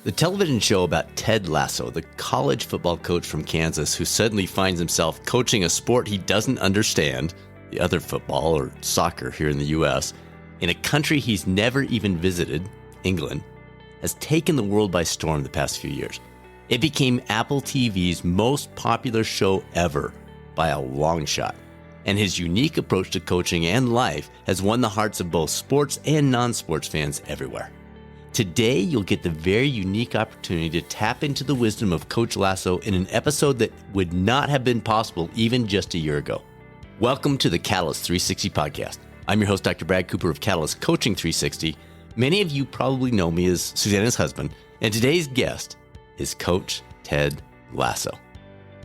The television show about Ted Lasso, the college football coach from Kansas who suddenly finds himself coaching a sport he doesn't understand, the other football or soccer here in the U.S., in a country he's never even visited, England, has taken the world by storm the past few years. It became Apple TV's most popular show ever by a long shot. And his unique approach to coaching and life has won the hearts of both sports and non-sports fans everywhere. Today, you'll get the very unique opportunity to tap into the wisdom of Coach Lasso in an episode that would not have been possible even just a year ago. Welcome to the Catalyst 360 podcast. I'm your host, Dr. Brad Cooper of Catalyst Coaching 360. Many of you probably know me as Susanna's husband, and today's guest is Coach Ted Lasso.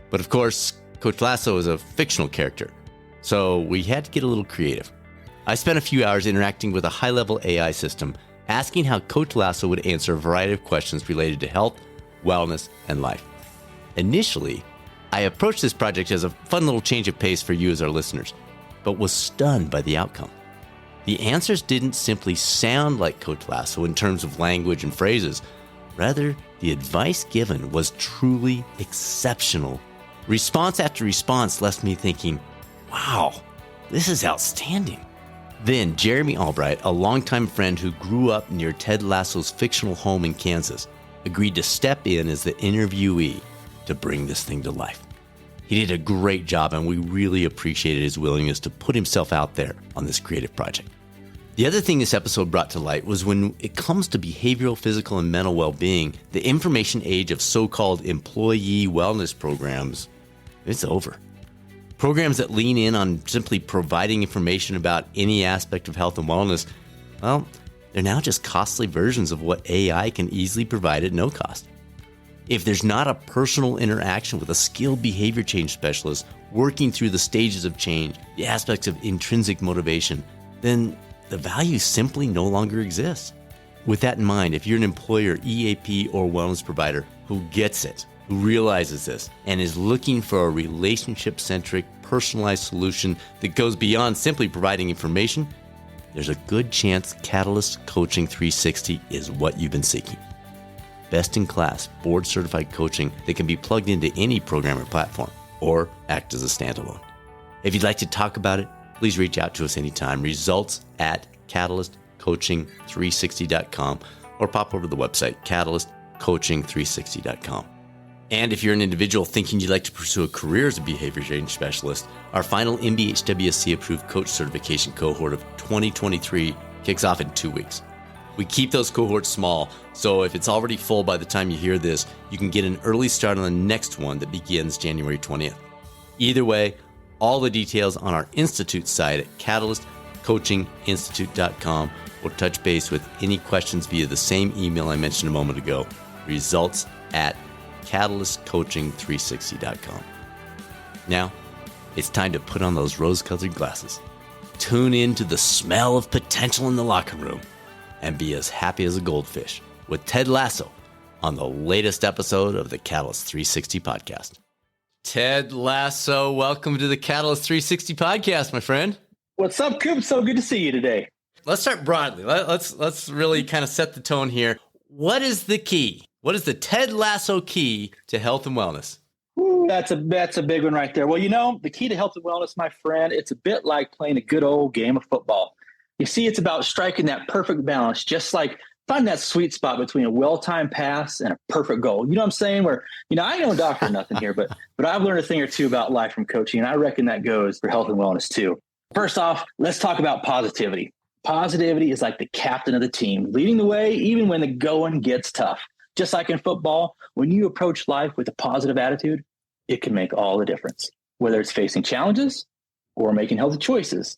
But of course, Coach Lasso is a fictional character, so we had to get a little creative. I spent a few hours interacting with a high-level AI system asking how Coach Lasso would answer a variety of questions related to health, wellness, and life. Initially, I approached this project as a fun little change of pace for you as our listeners, but was stunned by the outcome. The answers didn't simply sound like Coach Lasso in terms of language and phrases. Rather, the advice given was truly exceptional. Response after response left me thinking, wow, this is outstanding. Then Jeremy Albright, a longtime friend who grew up near Ted Lasso's fictional home in Kansas, agreed to step in as the interviewee to bring this thing to life. He did a great job, and we really appreciated his willingness to put himself out there on this creative project. The other thing this episode brought to light was when it comes to behavioral, physical, and mental well-being, the information age of so-called employee wellness programs, it's over. Programs that lean in on simply providing information about any aspect of health and wellness, well, they're now just costly versions of what AI can easily provide at no cost. If there's not a personal interaction with a skilled behavior change specialist working through the stages of change, the aspects of intrinsic motivation, then the value simply no longer exists. With that in mind, if you're an employer, EAP, or wellness provider who gets it, who realizes this, and is looking for a relationship-centric, personalized solution that goes beyond simply providing information, there's a good chance Catalyst Coaching 360 is what you've been seeking. Best-in-class, board-certified coaching that can be plugged into any program or platform, or act as a standalone. If you'd like to talk about it, please reach out to us anytime. Results at catalystcoaching360.com, or pop over to the website, catalystcoaching360.com. And if you're an individual thinking you'd like to pursue a career as a behavior change specialist, our final MBHWSC approved coach certification cohort of 2023 kicks off in 2 weeks. We keep those cohorts small, so if it's already full by the time you hear this, you can get an early start on the next one that begins January 20th. Either way, all the details on our Institute site at catalystcoachinginstitute.com, or touch base with any questions via the same email I mentioned a moment ago, results at catalystcoaching360.com. Now, it's time to put on those rose-colored glasses, tune in to the smell of potential in the locker room, and be as happy as a goldfish with Ted Lasso on the latest episode of the Catalyst 360 podcast. Ted Lasso, welcome to the Catalyst 360 podcast, my friend. What's up, Coop? So good to see you today. Let's start broadly. Let's really kind of set the tone here. What is the key? What is the Ted Lasso key to health and wellness? Ooh, that's a big one right there. Well, you know, the key to health and wellness, my friend, it's a bit like playing a good old game of football. You see, it's about striking that perfect balance, just like find that sweet spot between a well-timed pass and a perfect goal. You know what I'm saying? Where, you know, I ain't no doctor or nothing here, but I've learned a thing or two about life from coaching, and I reckon that goes for health and wellness too. First off, let's talk about positivity. Positivity is like the captain of the team, leading the way even when the going gets tough. Just like in football, when you approach life with a positive attitude, it can make all the difference. Whether it's facing challenges or making healthy choices,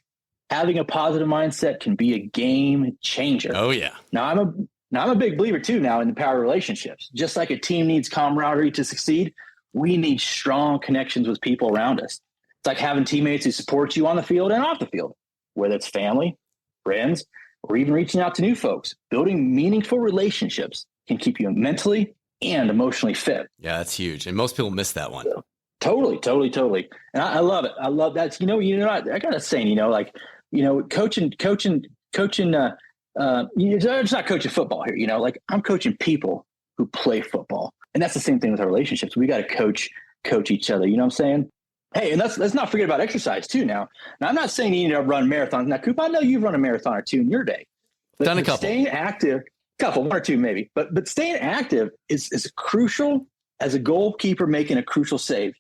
having a positive mindset can be a game changer. Oh, yeah. Now, I'm a big believer, too, now in the power of relationships. Just like a team needs camaraderie to succeed, we need strong connections with people around us. It's like having teammates who support you on the field and off the field, whether it's family, friends, or even reaching out to new folks. Building meaningful relationships can keep you mentally and emotionally fit. Yeah, that's huge. And most people miss that one. So, totally. And I love it. I love that. I got a saying, coaching, it's not coaching football here, I'm coaching people who play football. And that's the same thing with our relationships. We got to coach each other. You know what I'm saying? Hey, and let's not forget about exercise too. Now I'm not saying you need to run marathons. Now, Coop, I know you've run a marathon or two in your day. Done a couple. Staying active, one or two maybe, but staying active is crucial as a goalkeeper making a crucial save.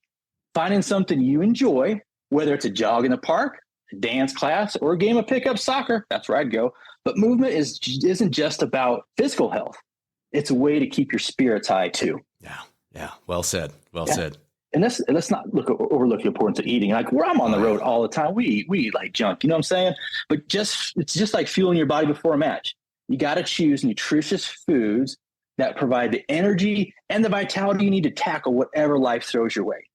Finding something you enjoy, whether it's a jog in the park, a dance class, or a game of pickup soccer. That's where I'd go. But movement isn't just about physical health. It's a way to keep your spirits high too. Yeah. Well said. Well said. And let's not overlook the importance of eating. Like where I'm on the road all the time, we eat like junk. You know what I'm saying? But it's just like fueling your body before a match. You got to choose nutritious foods that provide the energy and the vitality you need to tackle whatever life throws your way.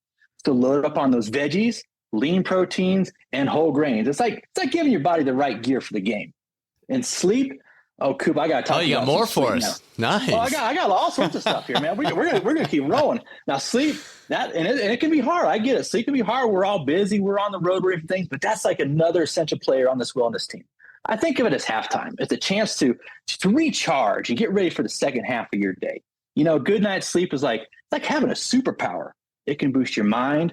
So load up on those veggies, lean proteins, and whole grains. It's like giving your body the right gear for the game. And sleep. Oh, Coop, I got to talk. Oh, you got more for us. Now. Nice. Oh, I got all sorts of stuff here, man. We're gonna keep rolling. Now, sleep and it can be hard. I get it. Sleep can be hard. We're all busy. We're on the road. We're different things, but that's like another essential player on this wellness team. I think of it as halftime. It's a chance to recharge and get ready for the second half of your day. You know, good night's sleep is like having a superpower. It can boost your mind.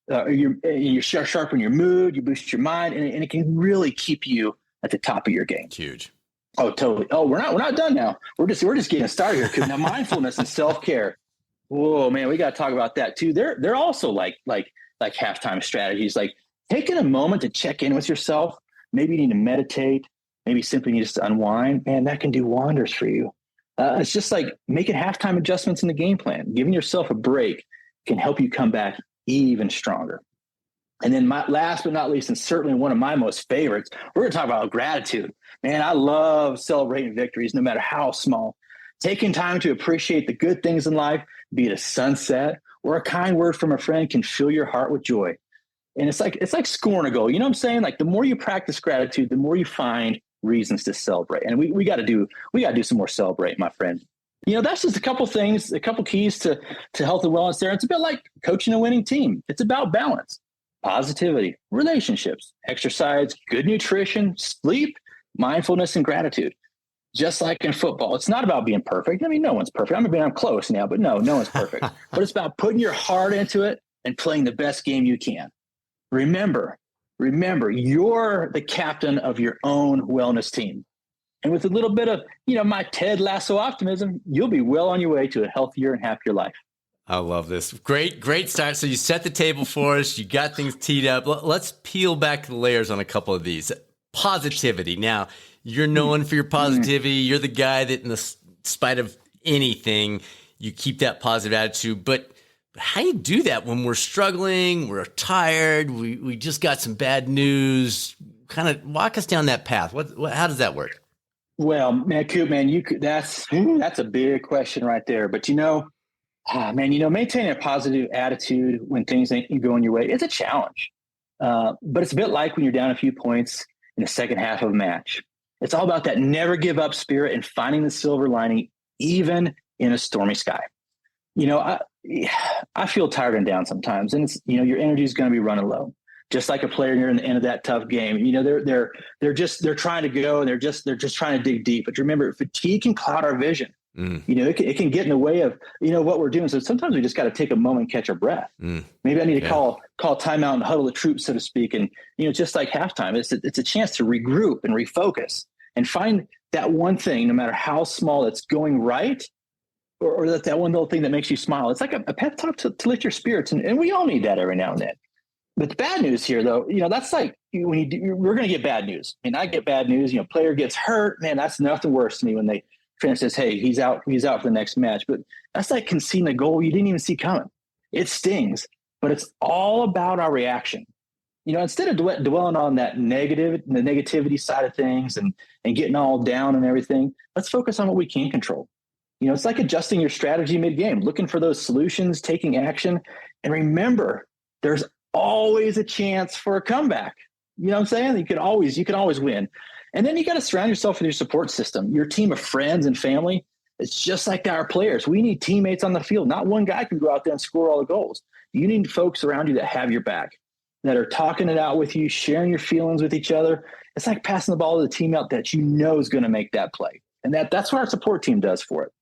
You sharpen your mood. You boost your mind, and it can really keep you at the top of your game. Huge. Oh, totally. Oh, we're not done now. We're just getting started here. Now, mindfulness and self-care. Whoa, man, we got to talk about that too. They're also like halftime strategies. Like taking a moment to check in with yourself. Maybe you need to meditate. Maybe simply need to unwind. Man, that can do wonders for you. It's just like making halftime adjustments in the game plan. Giving yourself a break can help you come back even stronger. And then last but not least, and certainly one of my most favorites, we're going to talk about gratitude. Man, I love celebrating victories, no matter how small. Taking time to appreciate the good things in life, be it a sunset or a kind word from a friend, can fill your heart with joy. And it's like scoring a goal. You know what I'm saying? Like the more you practice gratitude, the more you find reasons to celebrate. And we got to do some more celebrate, my friend. You know, that's just a couple things, a couple keys to health and wellness there. It's a bit like coaching a winning team. It's about balance, positivity, relationships, exercise, good nutrition, sleep, mindfulness, and gratitude. Just like in football, it's not about being perfect. I mean, no one's perfect. I'm close now, but no one's perfect. But it's about putting your heart into it and playing the best game you can. Remember, you're the captain of your own wellness team. And with a little bit of, my Ted Lasso optimism, you'll be well on your way to a healthier and happier life. I love this. Great start. So you set the table for us. You got things teed up. Let's peel back the layers on a couple of these. Positivity. Now, you're known for your positivity. You're the guy that in spite of anything, you keep that positive attitude. But how do you do that when we're struggling, we're tired, we just got some bad news? Kind of walk us down that path. How does that work? Well, man, Coop, man, that's a big question right there. But maintaining a positive attitude when things ain't going your way, it's a challenge. But it's a bit like when you're down a few points in the second half of a match. It's all about that never give up spirit and finding the silver lining, even in a stormy sky. I feel tired and down sometimes, and it's, your energy is going to be running low. Just like a player near the end of that tough game, they're trying to go and they're just trying to dig deep. But remember, fatigue can cloud our vision. It can get in the way of, what we're doing. So sometimes we just got to take a moment and catch our breath. Maybe I need to call timeout and huddle the troops, so to speak. And, just like halftime, it's a chance to regroup and refocus and find that one thing, no matter how small, that's going right, or that one little thing that makes you smile. It's like a pep talk to lift your spirits. And we all need that every now and then. But the bad news here, though, that's like when we're going to get bad news. And I get bad news, player gets hurt. Man, that's nothing worse to me when they trainer says, hey, he's out for the next match. But that's like conceding a goal you didn't even see coming. It stings, but it's all about our reaction. Instead of dwelling on the negativity side of things and getting all down and everything, let's focus on what we can control. It's like adjusting your strategy mid-game, looking for those solutions, taking action. And remember, there's always a chance for a comeback. You know what I'm saying? You can always win. And then you got to surround yourself with your support system, your team of friends and family. It's just like our players. We need teammates on the field. Not one guy can go out there and score all the goals. You need folks around you that have your back, that are talking it out with you, sharing your feelings with each other. It's like passing the ball to the team out that is going to make that play. And that's what our support team does for it.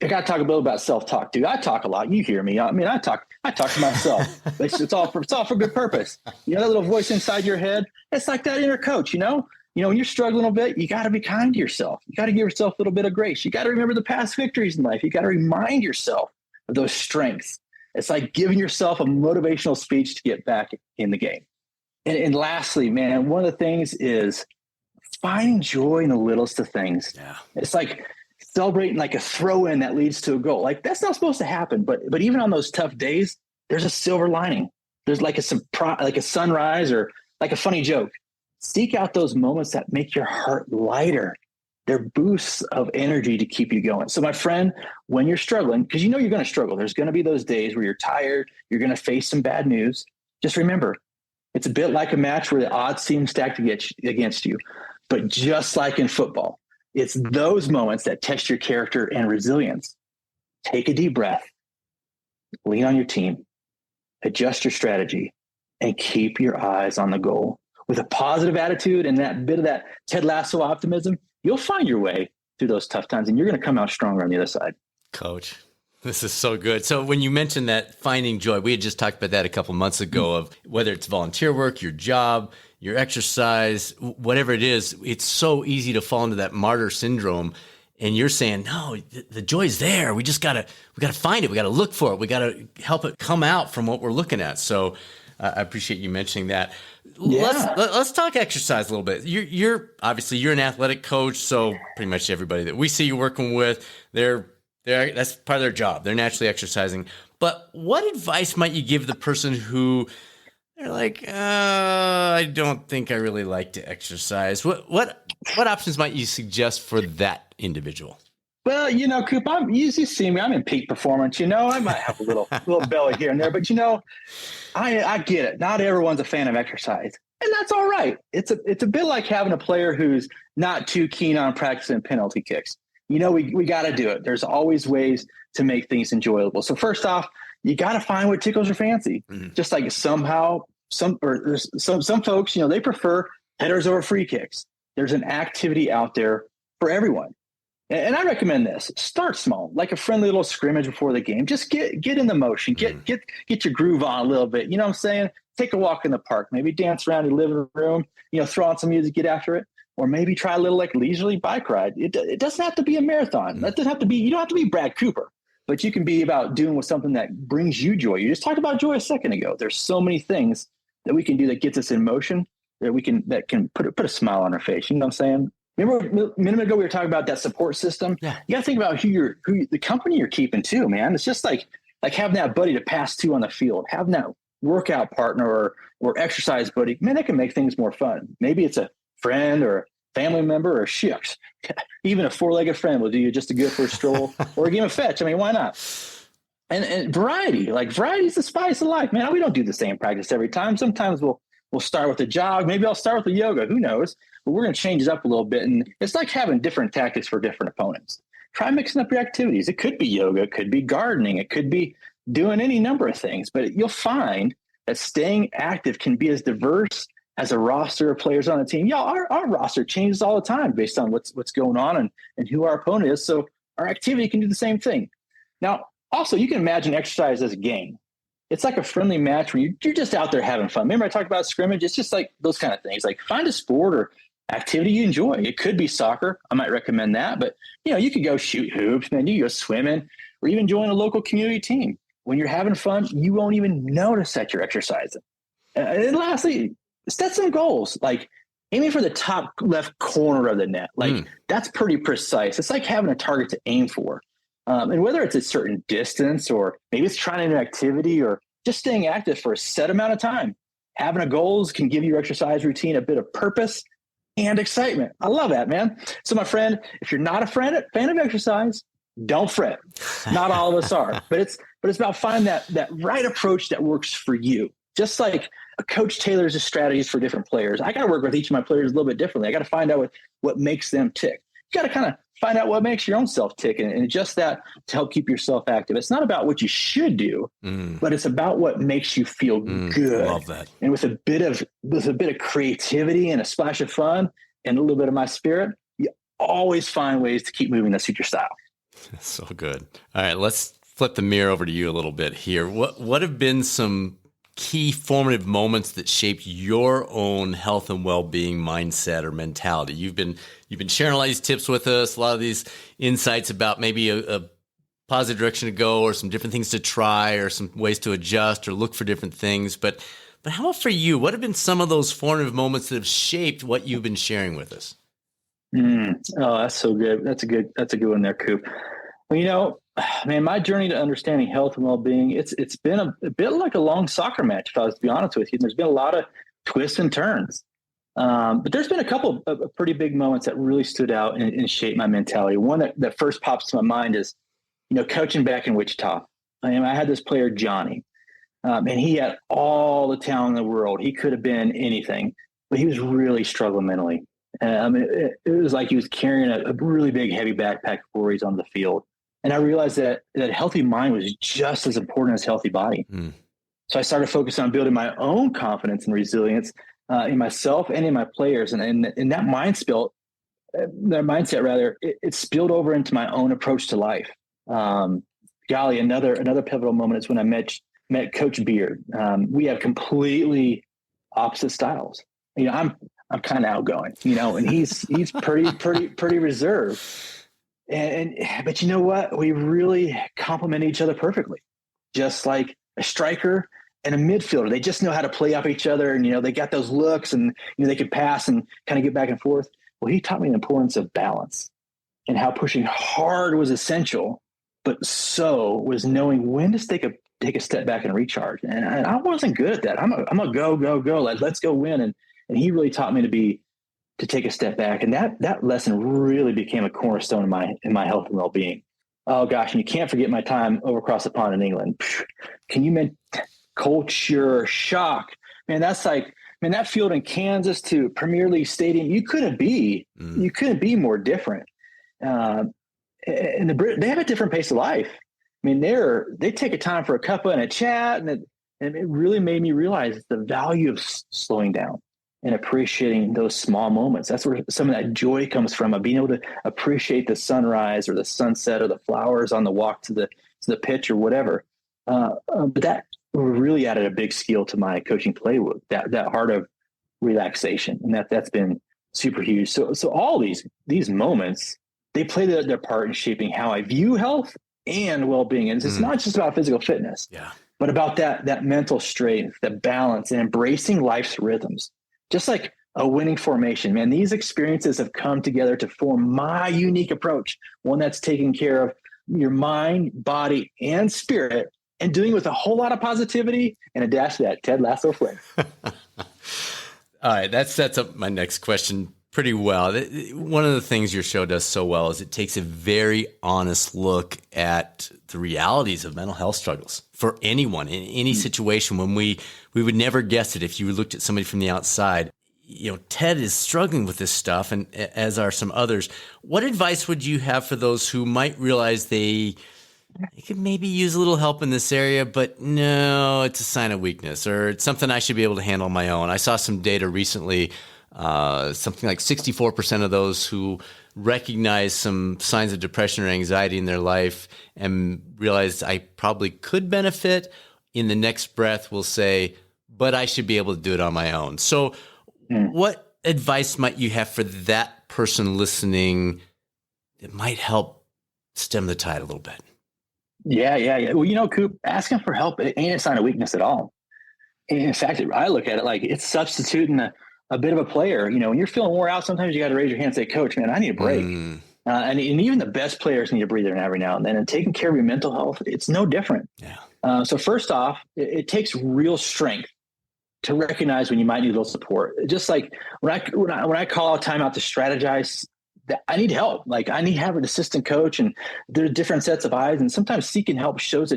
I got to talk a little about self-talk, dude. I talk a lot. You hear me. I mean, I talk to myself. It's all for good purpose. You know, that little voice inside your head, it's like that inner coach, when you're struggling a bit, you got to be kind to yourself. You got to give yourself a little bit of grace. You got to remember the past victories in life. You got to remind yourself of those strengths. It's like giving yourself a motivational speech to get back in the game. And lastly, man, one of the things is finding joy in the littlest of things. Yeah. It's like celebrating like a throw in that leads to a goal. Like that's not supposed to happen. But even on those tough days, there's a silver lining. There's like a sunrise or like a funny joke. Seek out those moments that make your heart lighter. They're boosts of energy to keep you going. So my friend, when you're struggling, because you're going to struggle, there's going to be those days where you're tired, you're going to face some bad news. Just remember, it's a bit like a match where the odds seem stacked against you. But just like in football, it's those moments that test your character and resilience. Take a deep breath, lean on your team, adjust your strategy, and keep your eyes on the goal. With a positive attitude and that bit of that Ted Lasso optimism, you'll find your way through those tough times and you're going to come out stronger on the other side. Coach, this is so good. So when you mentioned that finding joy, we had just talked about that a couple months ago of whether it's volunteer work, your job, your exercise, whatever it is, it's so easy to fall into that martyr syndrome. And you're saying, no, the joy's there. We gotta find it. We gotta look for it. We gotta help it come out from what we're looking at. So I appreciate you mentioning that. Yeah. Let's talk exercise a little bit. You're obviously an athletic coach, so pretty much everybody that we see you working with, that's part of their job. They're naturally exercising. But what advice might you give the person who they're like, I don't think I really like to exercise? What options might you suggest for that individual? Well, Coop, you see me, I'm in peak performance. I might have a little belly here and there, but I get it. Not everyone's a fan of exercise, and that's all right. It's a bit like having a player who's not too keen on practicing penalty kicks. We got to do it. There's always ways to make things enjoyable. So first off, you got to find what tickles your fancy. Mm-hmm. Just like some folks, they prefer headers over free kicks. There's an activity out there for everyone. And I recommend this. Start small, like a friendly little scrimmage before the game. Just get in the motion, get your groove on a little bit. You know what I'm saying? Take a walk in the park, maybe dance around your living room, throw on some music, get after it. Or maybe try a little like leisurely bike ride. It doesn't have to be a marathon. That doesn't have to be, you don't have to be Brad Cooper, but you can be about doing something that brings you joy. You just talked about joy a second ago. There's so many things that we can do that gets us in motion that can put a smile on our face. You know what I'm saying? Remember a minute ago we were talking about that support system? Yeah. You got to think about who the company you're keeping too, man. It's just like having that buddy to pass to on the field, having that workout partner or exercise buddy. Man, that can make things more fun. Maybe it's a friend or a family member or shucks. Even a four-legged friend will do you just a good for a stroll or a game of fetch. I mean, why not? And variety is the spice of life, man. We don't do the same practice every time. Sometimes we'll start with a jog. Maybe I'll start with the yoga. Who knows? But we're going to change it up a little bit. And it's like having different tactics for different opponents. Try mixing up your activities. It could be yoga. It could be gardening. It could be doing any number of things. But you'll find that staying active can be as diverse as a roster of players on the team. Yeah, our roster changes all the time based on what's going on and who our opponent is. So our activity can do the same thing. Now, also, you can imagine exercise as a game. It's like a friendly match where you're just out there having fun. Remember I talked about scrimmage? It's just like those kind of things. Like find a sport or activity you enjoy. It could be soccer. I might recommend that. But, you could go shoot hoops, man. You could go swimming or even join a local community team. When you're having fun, you won't even notice that you're exercising. And lastly, set some goals. Like aiming for the top left corner of the net. Like that's pretty precise. It's like having a target to aim for. And whether it's a certain distance or maybe it's trying a new activity or just staying active for a set amount of time, having a goals can give your exercise routine a bit of purpose and excitement. I love that, man. So my friend, if you're not a fan of exercise, don't fret. Not all of us are, but it's about finding that right approach that works for you. Just like a coach tailors his strategies for different players. I got to work with each of my players a little bit differently. I got to find out what makes them tick. You got to kind of find out what makes your own self tick and adjust that to help keep yourself active. It's not about what you should do, but it's about what makes you feel good. Love that. And with a bit of creativity and a splash of fun and a little bit of my spirit, you always find ways to keep moving that suit your style. So good. All right, let's flip the mirror over to you a little bit here. What have been some key formative moments that shaped your own health and well-being mindset or mentality? You've been sharing a lot of these tips with us, a lot of these insights about maybe a positive direction to go or some different things to try or some ways to adjust or look for different things. But how about for you? What have been some of those formative moments that have shaped what you've been sharing with us? Oh, that's so good. That's a good one there, Coop. Well, man, my journey to understanding health and well-being, it's been a bit like a long soccer match, if I was to be honest with you. There's been a lot of twists and turns. But there's been a couple of pretty big moments that really stood out and shaped my mentality. One that first pops to my mind is, coaching back in Wichita. I had this player, Johnny, and he had all the talent in the world. He could have been anything, but he was really struggling mentally. It was like he was carrying a really big, heavy backpack before he's on the field. And I realized that healthy mind was just as important as healthy body. So I started focusing on building my own confidence and resilience in myself and in my players. And that mindset, it spilled over into my own approach to life. Another pivotal moment is when I met Coach Beard. We have completely opposite styles. I'm kind of outgoing, and he's pretty reserved. But you know what? We really complement each other perfectly. Just like a striker and a midfielder, they just know how to play off each other, and they got those looks, and they could pass and kind of get back and forth. Well, he taught me the importance of balance and how pushing hard was essential, but so was knowing when to take a step back and recharge. And I wasn't good at that. I'm a go. Let's go win. And he really taught me to take a step back. And that lesson really became a cornerstone in my health and well-being. Oh gosh. And you can't forget my time over across the pond in England. Can you culture shock, man? That's like, man, that field in Kansas to Premier League stadium, you couldn't be more different. And they have a different pace of life. I mean, they take a time for a cuppa and a chat, and it really made me realize the value of slowing down and appreciating those small moments. That's where some of that joy comes from, of being able to appreciate the sunrise or the sunset or the flowers on the walk to the pitch or whatever. But that really added a big skill to my coaching playbook, that heart of relaxation, and that's been super huge. So all these moments, they play their part in shaping how I view health and well-being. And it's not just about physical fitness, but about that mental strength, that balance, and embracing life's rhythms. Just like a winning formation, man, these experiences have come together to form my unique approach, one that's taking care of your mind, body, and spirit, and doing it with a whole lot of positivity and a dash of that Ted Lasso flair. All right, that sets up my next question pretty well. One of the things your show does so well is it takes a very honest look at the realities of mental health struggles for anyone in any situation. When we would never guess it if you looked at somebody from the outside. Ted is struggling with this stuff, and as are some others. What advice would you have for those who might realize they could maybe use a little help in this area, but no, it's a sign of weakness, or it's something I should be able to handle on my own? I saw some data recently. Something like 64% of those who recognize some signs of depression or anxiety in their life and realize I probably could benefit, in the next breath will say, but I should be able to do it on my own. So what advice might you have for that person listening that might help stem the tide a little bit? Yeah. Well, Coop, asking for help ain't a sign of weakness at all. In fact, I look at it like it's substituting a bit of a player. When you're feeling wore out, sometimes you got to raise your hand and say, Coach, man, I need a break. And even the best players need a breather every now and then. And taking care of your mental health, it's no different. Yeah. So first off, it takes real strength to recognize when you might need a little support. Just like when I call a timeout to strategize, that I need help. Like I need to have an assistant coach, and there are different sets of eyes. And sometimes seeking help shows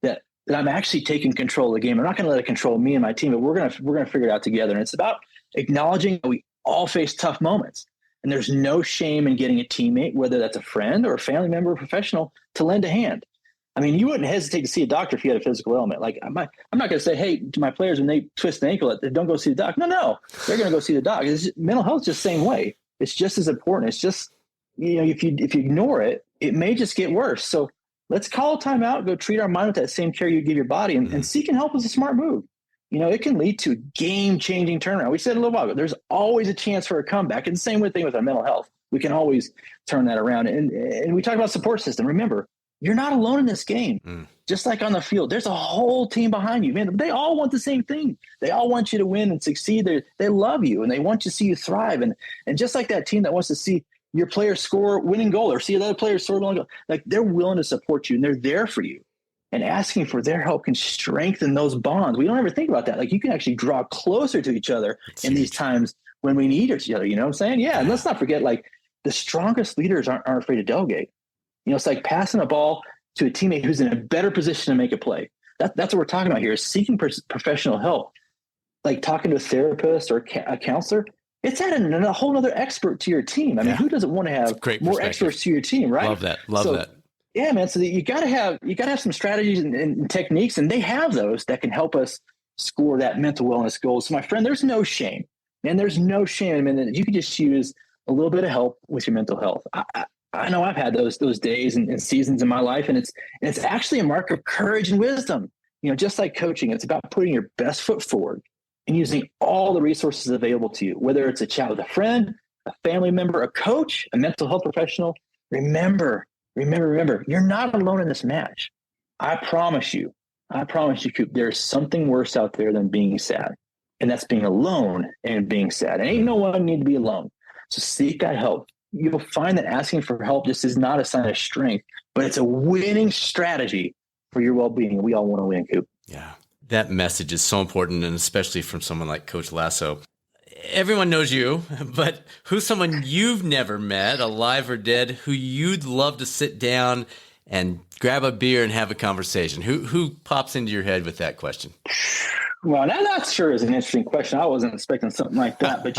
that I'm actually taking control of the game. I'm not going to let it control me and my team, but we're going to figure it out together. And it's about acknowledging that we all face tough moments, and there's no shame in getting a teammate, whether that's a friend or a family member or professional, to lend a hand. I mean, you wouldn't hesitate to see a doctor if you had a physical ailment. Like I'm not going to say, hey, to my players when they twist an ankle, don't go see the doc. No, they're going to go see the doc. Mental health is just the same way. It's just as important. It's just, if you ignore it, it may just get worse. So let's call a timeout, go treat our mind with that same care you give your body, and seeking help is a smart move. It can lead to a game-changing turnaround. We said a little while ago, there's always a chance for a comeback. And the same thing with our mental health. We can always turn that around. And we talk about support system. Remember, you're not alone in this game. Just like on the field, there's a whole team behind you. Man, they all want the same thing. They all want you to win and succeed. They love you, and they want to see you thrive. And just like that team that wants to see your players score winning goal or see another player score winning goal, like they're willing to support you and they're there for you. And asking for their help can strengthen those bonds. We don't ever think about that. Like you can actually draw closer to each other in these times when we need each other. You know what I'm saying? Yeah. And let's not forget, like the strongest leaders aren't afraid to delegate. It's like passing a ball to a teammate who's in a better position to make a play. That's what we're talking about here, is seeking professional help. Like talking to a therapist or a counselor, it's adding a whole other expert to your team. I mean, who doesn't want to have more experts to your team, right? Love that. Yeah, man. So you gotta have some strategies and techniques, and they have those that can help us score that mental wellness goal. So my friend, there's no shame, man. There's no shame. And you can just use a little bit of help with your mental health. I know I've had those days and seasons in my life, and it's actually a mark of courage and wisdom. Just like coaching, it's about putting your best foot forward and using all the resources available to you, whether it's a chat with a friend, a family member, a coach, a mental health professional. Remember, you're not alone in this match. I promise you, Coop, there's something worse out there than being sad. And that's being alone and being sad. And ain't no one need to be alone. So seek that help. You'll find that asking for help just is not a sign of strength, but it's a winning strategy for your well-being. We all want to win, Coop. Yeah. That message is so important, and especially from someone like Coach Lasso. Everyone knows you, but who's someone you've never met, alive or dead, who you'd love to sit down and grab a beer and have a conversation? Who pops into your head with that question? Well, that sure is an interesting question. I wasn't expecting something like that. But,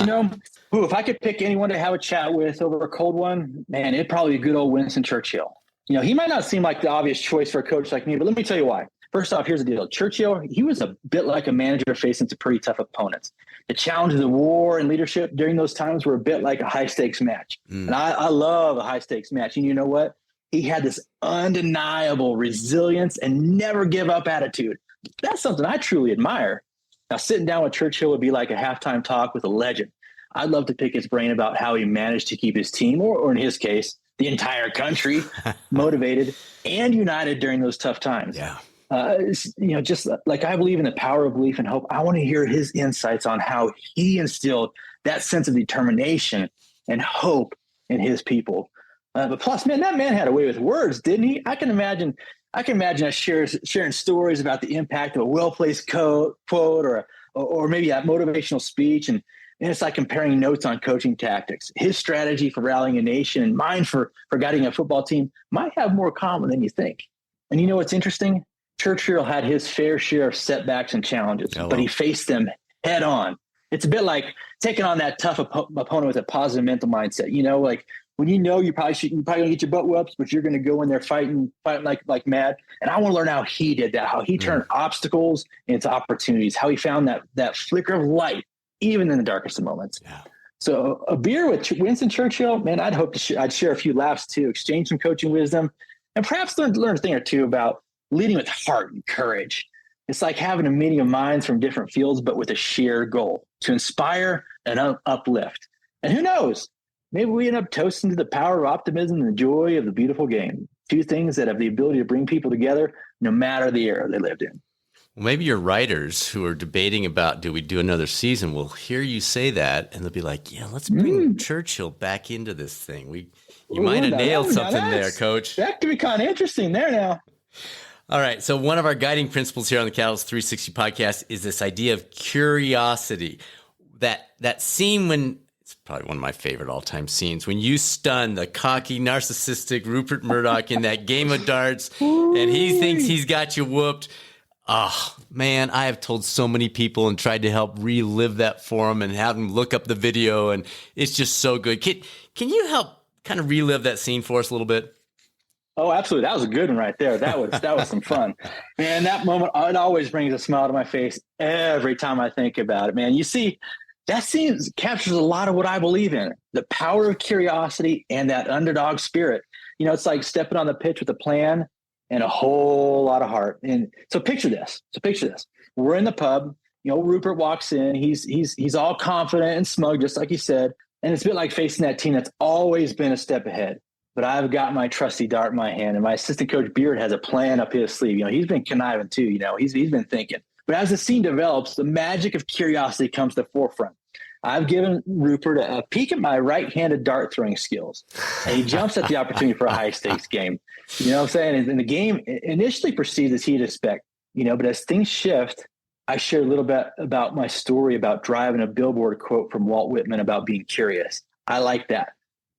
if I could pick anyone to have a chat with over a cold one, man, it'd probably be good old Winston Churchill. He might not seem like the obvious choice for a coach like me, but let me tell you why. First off, here's the deal. Churchill, he was a bit like a manager facing some pretty tough opponents. The challenge of the war and leadership during those times were a bit like a high-stakes match. And I love a high-stakes match. And you know what? He had this undeniable resilience and never give up attitude. That's something I truly admire. Now, sitting down with Churchill would be like a halftime talk with a legend. I'd love to pick his brain about how he managed to keep his team, or in his case, the entire country, motivated and united during those tough times. Yeah. Just like I believe in the power of belief and hope, I want to hear his insights on how he instilled that sense of determination and hope in his people. But plus, man, that man had a way with words, didn't he? I can imagine us sharing stories about the impact of a well-placed quote or maybe a motivational speech. And it's like comparing notes on coaching tactics. His strategy for rallying a nation and mine for guiding a football team might have more common than you think. And you know what's interesting? Churchill had his fair share of setbacks and challenges, but he faced them head on. It's a bit like taking on that tough opponent with a positive mental mindset. Like when you're probably going to get your butt whooped, but you're going to go in there fighting like mad. And I want to learn how he did that, how he turned obstacles into opportunities, how he found that flicker of light, even in the darkest of moments. Yeah. So a beer with Winston Churchill, man, I'd share a few laughs too, exchange some coaching wisdom, and perhaps learn a thing or two about leading with heart and courage. It's like having a meeting of minds from different fields, but with a shared goal to inspire and uplift. And who knows, maybe we end up toasting to the power of optimism and the joy of the beautiful game. Two things that have the ability to bring people together no matter the era they lived in. Well, maybe your writers who are debating about, do we do another season, will hear you say that and they'll be like, yeah, let's bring Churchill back into this thing. You might have nailed something there, Coach. That could be kind of interesting there now. All right. So one of our guiding principles here on the Catalyst 360 podcast is this idea of curiosity. That scene when it's probably one of my favorite all-time scenes when you stun the cocky, narcissistic Rupert Murdoch in that game of darts and he thinks he's got you whooped. Oh, man, I have told so many people and tried to help relive that for them and have them look up the video, and it's just so good. Can you help kind of relive that scene for us a little bit? Oh, absolutely. That was a good one right there. That was some fun. Man, that moment, it always brings a smile to my face every time I think about it, man. You see, that scene captures a lot of what I believe in, the power of curiosity and that underdog spirit. It's like stepping on the pitch with a plan and a whole lot of heart. And so picture this. We're in the pub. Rupert walks in. He's all confident and smug, just like he said. And it's a bit like facing that team that's always been a step ahead. But I've got my trusty dart in my hand, and my assistant coach Beard has a plan up his sleeve. He's been conniving too. He's been thinking. But as the scene develops, the magic of curiosity comes to the forefront. I've given Rupert a peek at my right-handed dart throwing skills, and he jumps at the opportunity for a high-stakes game. You know what I'm saying? And the game initially proceeds as he'd expect, but as things shift, I share a little bit about my story about driving a billboard quote from Walt Whitman about being curious. I like that.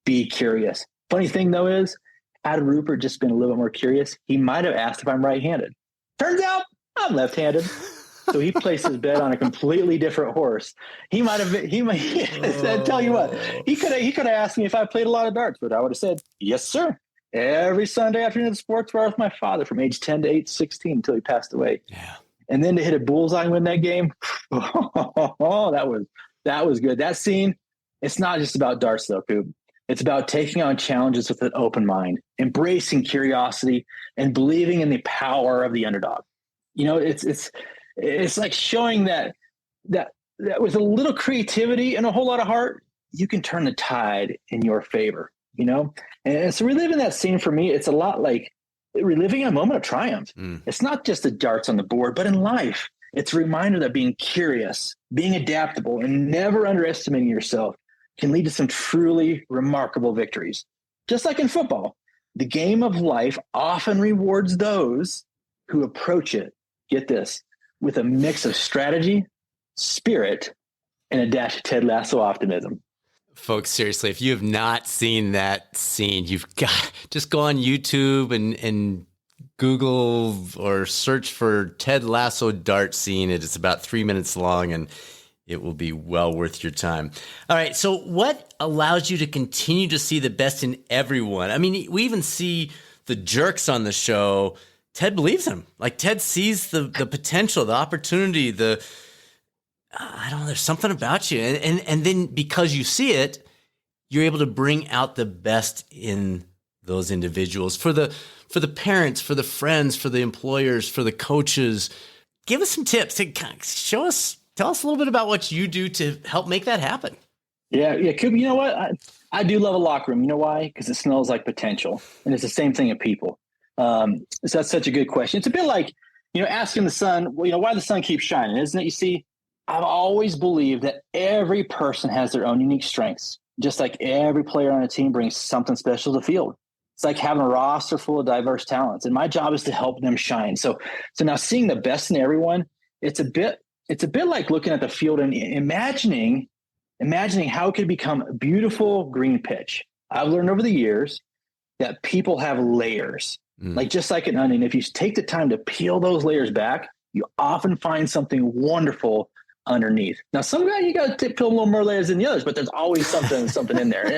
Be curious. Funny thing, though, is had Rupert just been a little bit more curious, he might have asked if I'm right-handed. Turns out I'm left-handed. So he placed his bet on a completely different horse. He might tell you what, he could have asked me if I played a lot of darts, but I would have said, yes, sir. Every Sunday afternoon at the sports bar with my father from age 10 to age 16 until he passed away. Yeah. And then to hit a bullseye and win that game. That was good. That scene, it's not just about darts though, Coop. It's about taking on challenges with an open mind, embracing curiosity, and believing in the power of the underdog. It's like showing that with a little creativity and a whole lot of heart, you can turn the tide in your favor, And so reliving that scene for me, it's a lot like reliving a moment of triumph. It's not just the darts on the board, but in life, it's a reminder that being curious, being adaptable, and never underestimating yourself can lead to some truly remarkable victories. Just like in football, the game of life often rewards those who approach it, get this, with a mix of strategy, spirit, and a dash of Ted Lasso optimism. Folks, seriously, if you have not seen that scene, you've got just go on YouTube and Google or search for Ted Lasso dart scene. It's about 3 minutes long, and it will be well worth your time. All right. So what allows you to continue to see the best in everyone? I mean, we even see the jerks on the show. Ted believes in him. Like Ted sees the potential, the opportunity, I don't know, there's something about you. And then because you see it, you're able to bring out the best in those individuals. For the parents, for the friends, for the employers, for the coaches, give us some tips to tell us a little bit about what you do to help make that happen. Yeah. Coop, you know what? I do love a locker room. You know why? Because it smells like potential. And it's the same thing in people. So that's such a good question. It's a bit like, asking the sun, why the sun keeps shining, isn't it? You see, I've always believed that every person has their own unique strengths, just like every player on a team brings something special to the field. It's like having a roster full of diverse talents, and my job is to help them shine. So now seeing the best in everyone, it's a bit like looking at the field and imagining how it could become a beautiful green pitch. I've learned over the years that people have layers. Like just like an onion, if you take the time to peel those layers back, you often find something wonderful underneath. Now, some guys you got to peel a little more layers than the others, but there's always something in there. And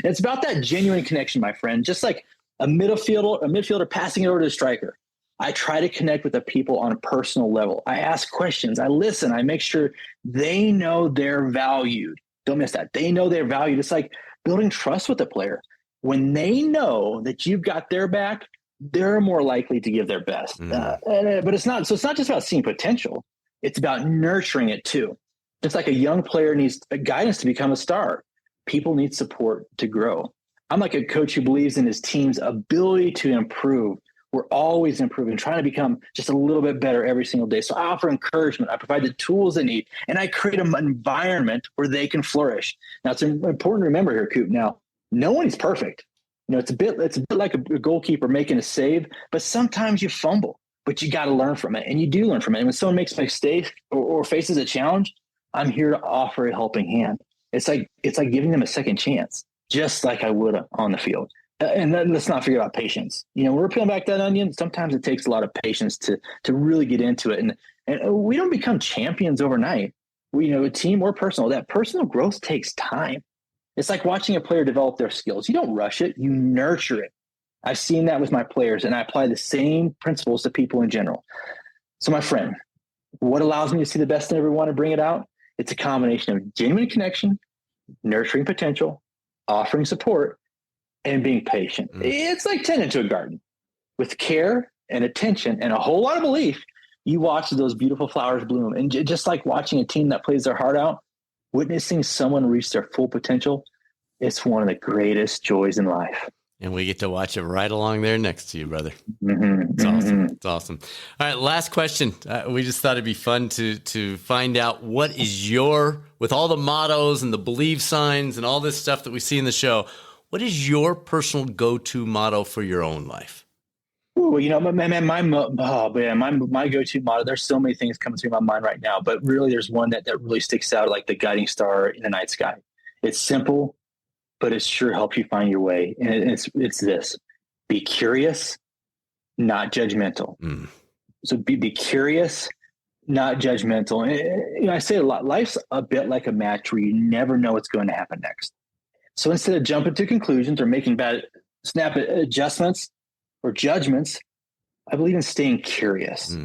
it's about that genuine connection, my friend. Just like a midfielder passing it over to the striker. I try to connect with the people on a personal level. I ask questions. I listen. I make sure they know they're valued. Don't miss that. They know they're valued. It's like building trust with the player. When they know that you've got their back, they're more likely to give their best. But it's not just about seeing potential. It's about nurturing it too. Just like a young player needs guidance to become a star, people need support to grow. I'm like a coach who believes in his team's ability to improve. We're always improving, trying to become just a little bit better every single day. So I offer encouragement. I provide the tools they need, and I create an environment where they can flourish. Now, it's important to remember here, Coop. Now, no one is perfect. It's a bit like a goalkeeper making a save, but sometimes you fumble, but you got to learn from it, and you do learn from it. And when someone makes a mistake or faces a challenge, I'm here to offer a helping hand. It's like giving them a second chance, just like I would on the field. And then let's not forget about patience. We're peeling back that onion. Sometimes it takes a lot of patience to really get into it. And we don't become champions overnight. A team or personal, that personal growth takes time. It's like watching a player develop their skills. You don't rush it, you nurture it. I've seen that with my players, and I apply the same principles to people in general. So my friend, what allows me to see the best in everyone and bring it out? It's a combination of genuine connection, nurturing potential, offering support, and being patient. It's like tending to a garden. With care and attention and a whole lot of belief, you watch those beautiful flowers bloom. And just like watching a team that plays their heart out, witnessing someone reach their full potential, it's one of the greatest joys in life. And we get to watch it right along there next to you, brother. It's awesome. It's awesome. All right, last question. We just thought it'd be fun to find out what is with all the mottos and the believe signs and all this stuff that we see in the show, what is your personal go-to motto for your own life? Well, my go-to motto, there's so many things coming through my mind right now, but really there's one that really sticks out like the guiding star in the night sky. It's simple, but it sure helps you find your way. And it's this: be curious, not judgmental. So be curious, not judgmental. And, I say a lot, life's a bit like a match where you never know what's going to happen next. So instead of jumping to conclusions or making bad snap adjustments or judgments, I believe in staying curious.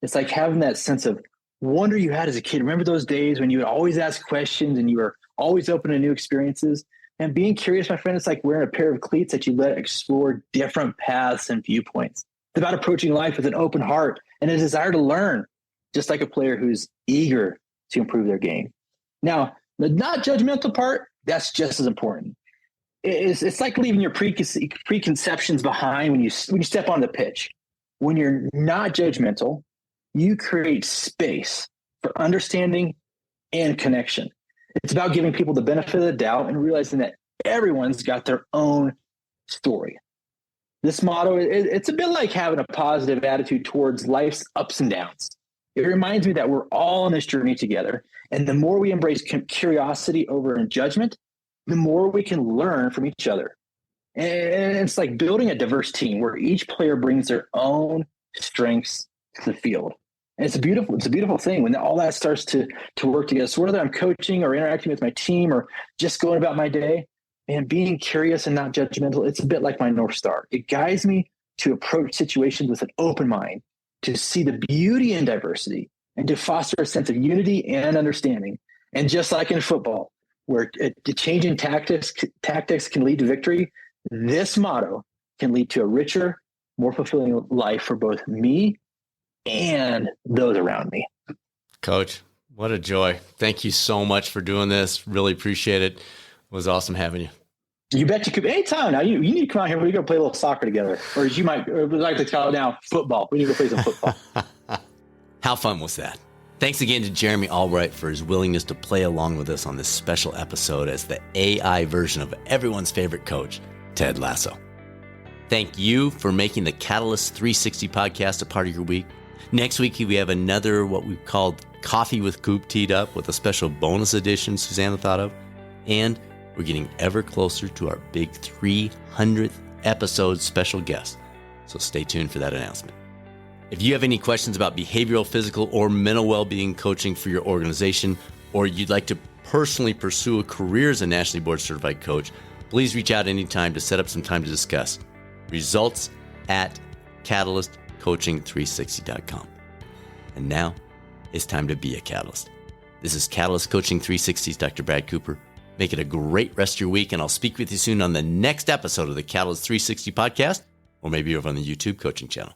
It's like having that sense of wonder you had as a kid. Remember those days when you would always ask questions and you were always open to new experiences? And being curious, my friend, it's like wearing a pair of cleats that you let explore different paths and viewpoints. It's about approaching life with an open heart and a desire to learn, just like a player who's eager to improve their game. Now, the not judgmental part, that's just as important. It's like leaving your preconceptions behind when you step on the pitch. When you're not judgmental, you create space for understanding and connection. It's about giving people the benefit of the doubt and realizing that everyone's got their own story. This motto, it's a bit like having a positive attitude towards life's ups and downs. It reminds me that we're all on this journey together. And the more we embrace curiosity over judgment, the more we can learn from each other. And it's like building a diverse team where each player brings their own strengths to the field. And it's a beautiful thing when all that starts to work together. So whether I'm coaching or interacting with my team or just going about my day, and being curious and not judgmental, it's a bit like my North Star. It guides me to approach situations with an open mind, to see the beauty in diversity, and to foster a sense of unity and understanding. And just like in football, where the change in tactics can lead to victory, this motto can lead to a richer, more fulfilling life for both me and those around me. Coach, what a joy. Thank you so much for doing this. Really appreciate it. It was awesome having you. You bet you could. Anytime now, you need to come out here. We're going to play a little soccer together. Or as you might like to call it now, football. We need to play some football. How fun was that? Thanks again to Jeremy Albright for his willingness to play along with us on this special episode as the AI version of everyone's favorite coach, Ted Lasso. Thank you for making the Catalyst 360 podcast a part of your week. Next week, we have another what we've called Coffee with Coop teed up with a special bonus edition Susanna thought of. And we're getting ever closer to our big 300th episode special guest. So stay tuned for that announcement. If you have any questions about behavioral, physical, or mental well-being coaching for your organization, or you'd like to personally pursue a career as a nationally board certified coach, please reach out anytime to set up some time to discuss. Results at catalystcoaching360.com. And now it's time to be a catalyst. This is Catalyst Coaching 360's Dr. Brad Cooper. Make it a great rest of your week, and I'll speak with you soon on the next episode of the Catalyst 360 podcast, or maybe over on the YouTube coaching channel.